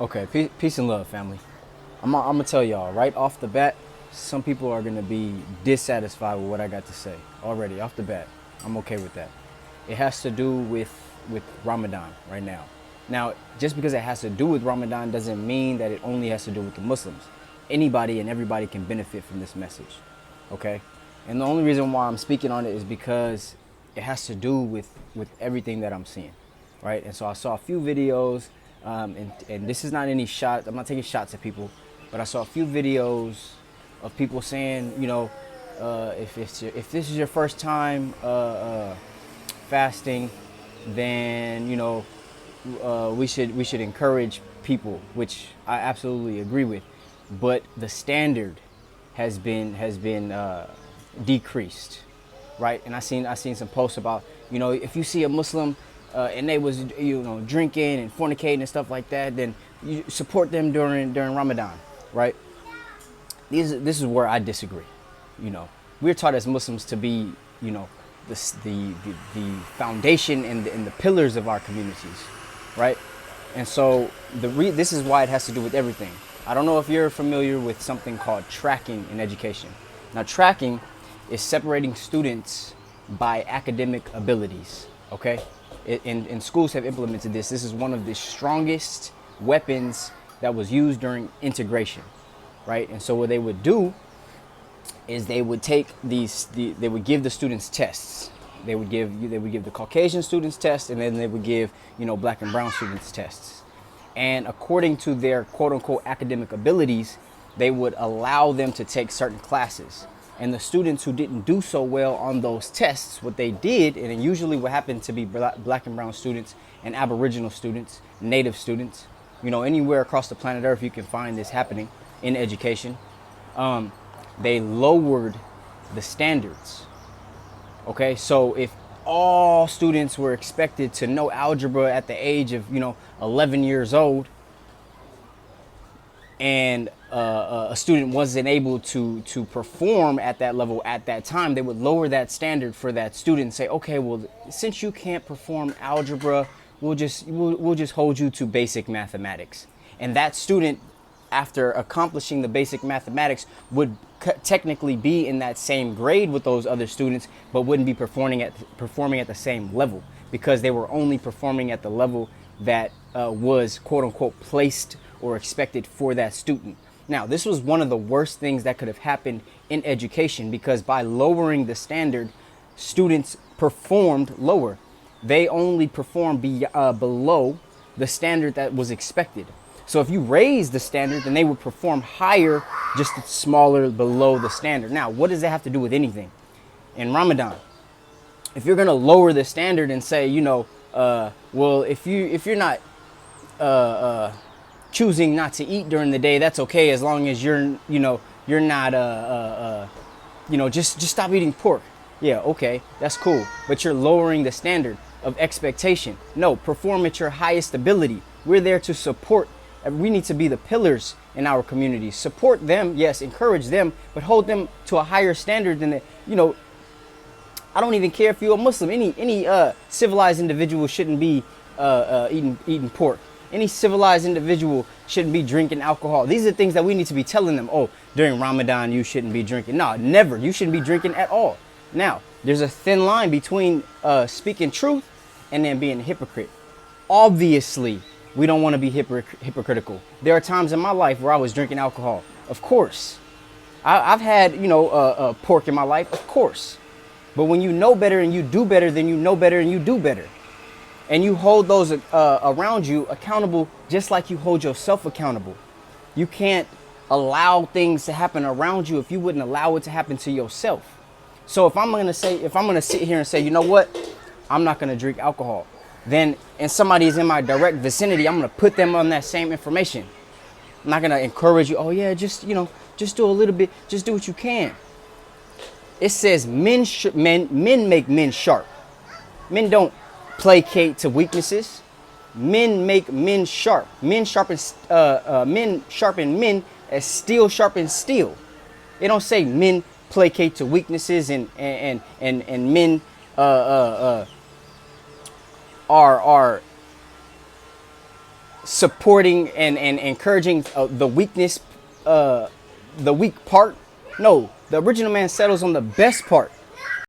Okay, peace and love, family. I'm gonna tell y'all right off the bat. Some people are gonna be dissatisfied with what I got to say already off the bat. I'm okay with that. It has to do with Ramadan right now. Now, just because it has to do with Ramadan doesn't mean that it only has to do with the Muslims. Anybody and everybody can benefit from this message. Okay, and the only reason why I'm speaking on it is because it has to do with everything that I'm seeing, right? And so I saw a few videos, and this is not any shot. I'm not taking shots at people, but I saw a few videos of people saying, if this is your first time fasting, then we should encourage people, which I absolutely agree with, but the standard has been decreased, right? And I seen some posts about, if you see a Muslim and they was drinking and fornicating and stuff like that, then you support them during Ramadan, right? This is where I disagree. We're taught as Muslims to be the foundation and the pillars of our communities, right? And so this is why it has to do with everything. I don't know if you're familiar with something called tracking in education. Now, tracking is separating students by academic abilities, okay? And schools have implemented this. This is one of the strongest weapons that was used during integration, right? And so what they would do is they would they would give the students tests. They would give the Caucasian students tests, and then they would give black and brown students tests. And according to their quote unquote academic abilities, they would allow them to take certain classes. And the students who didn't do so well on those tests, what they did, and usually what happened to be black and brown students and Aboriginal students, Native students, anywhere across the planet Earth you can find this happening in education. They lowered the standards. Okay, so if all students were expected to know algebra at the age of 11 years old, and a student wasn't able to perform at that level at that time, they would lower that standard for that student and say, okay, well, since you can't perform algebra, we'll just hold you to basic mathematics. And that student, after accomplishing the basic mathematics, would technically be in that same grade with those other students, but wouldn't be performing at the same level, because they were only performing at the level that was quote unquote placed or expected for that student. Now, this was one of the worst things that could have happened in education, because by lowering the standard, students performed lower. They only performed below the standard that was expected. So if you raise the standard, then they would perform higher, just smaller below the standard. Now, what does that have to do with anything? In Ramadan, if you're gonna lower the standard and say, well, if you're not choosing not to eat during the day, that's okay, as long as you're not just stop eating pork. Yeah, okay, that's cool. But you're lowering the standard of expectation. No, perform at your highest ability. We're there to support. We need to be the pillars in our communities. Support them, yes, encourage them, but hold them to a higher standard than I don't even care if you're a Muslim. Any civilized individual shouldn't be eating pork. Any civilized individual shouldn't be drinking alcohol. These are things that we need to be telling them. Oh, during Ramadan you shouldn't be drinking. No, never. You shouldn't be drinking at all. Now, there's a thin line between speaking truth and then being a hypocrite. Obviously, we don't want to be hypocritical. There are times in my life where I was drinking alcohol. Of course. I've had, pork in my life. Of course. But when you know better and you do better, then you know better and you do better. And you hold those around you accountable, just like you hold yourself accountable. You can't allow things to happen around you if you wouldn't allow it to happen to yourself. So if I'm going to sit here and say, you know what, I'm not going to drink alcohol, then, and somebody is in my direct vicinity, I'm going to put them on that same information. I'm not going to encourage you. Oh yeah, just do a little bit. Just do what you can. It says men make men sharp. Men don't placate to weaknesses. Men make men sharp. Men sharpen men as steel sharpens steel. It don't say men placate to weaknesses and men are supporting and encouraging the weakness, the weak part. No, the original man settles on the best part.